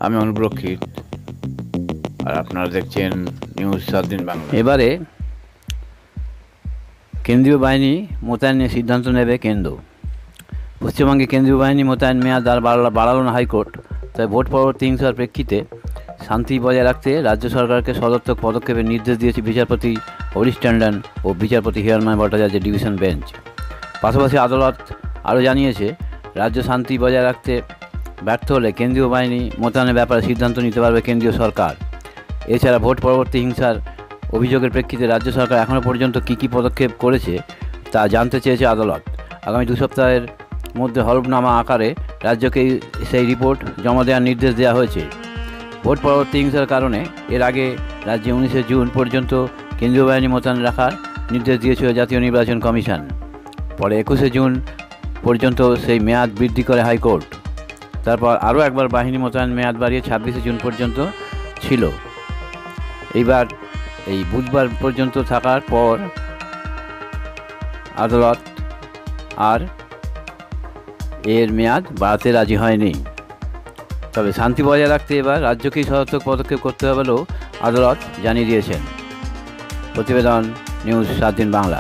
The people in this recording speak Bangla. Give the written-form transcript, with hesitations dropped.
আমি অনুপ্রক্ষিত, আর আপনারা দেখছেন নিউজ 7 দিন বাংলা। এবারে কেন্দ্রীয় বাহিনী মোতায়েনের সিদ্ধান্ত নেবে কেন্দ্র। পশ্চিমবঙ্গে কেন্দ্রীয় বাহিনী মোতায়েন মেয়াদ আর বাড়ালো না হাইকোর্ট। তাই ভোট পরবর্তী হিংসার প্রেক্ষিতে শান্তি বজায় রাখতে রাজ্য সরকারকে সদর্থক পদক্ষেপের নির্দেশ দিয়েছে বিচারপতি হরিশ টন্ডন ও বিচারপতি হিরণময় ভট্টাচার্যের ডিভিশন বেঞ্চ। পাশাপাশি আদালত আরও জানিয়েছে, রাজ্য শান্তি বজায় রাখতে ব্যর্থ হলে কেন্দ্রীয় বাহিনী মোতায়েনের ব্যাপারে সিদ্ধান্ত নিতে পারবে কেন্দ্রীয় সরকার। এছাড়া ভোট পরবর্তী হিংসার অভিযোগের প্রেক্ষিতে রাজ্য সরকার এখনও পর্যন্ত কী কী পদক্ষেপ করেছে তা জানতে চেয়েছে আদালত। আগামী 2 সপ্তাহের মধ্যে হলফনামা আকারে রাজ্যকে সেই রিপোর্ট জমা দেওয়ার নির্দেশ দেওয়া হয়েছে। ভোট পরবর্তী হিংসার কারণে এর আগে রাজ্যে 19শে জুন পর্যন্ত কেন্দ্রীয় বাহিনী মোতায়েন রাখার নির্দেশ দিয়েছিল জাতীয় নির্বাচন কমিশন। পরে 21শে জুন পর্যন্ত সেই মেয়াদ বৃদ্ধি করে হাইকোর্ট। তারপর আরও একবার বাহিনী মোতায়েন মেয়াদ বাড়িয়ে 26শে জুন পর্যন্ত ছিল। এইবার এই বুধবার পর্যন্ত থাকার পর আদালত আর এর মেয়াদ বাড়াতে রাজি হয়নি। তবে শান্তি বজায় রাখতে এবার রাজ্যকেই সদর্থক পদক্ষেপ করতে হবে বলেও আদালত জানিয়ে দিয়েছেন। প্রতিবেদন নিউজ 7 দিন বাংলা।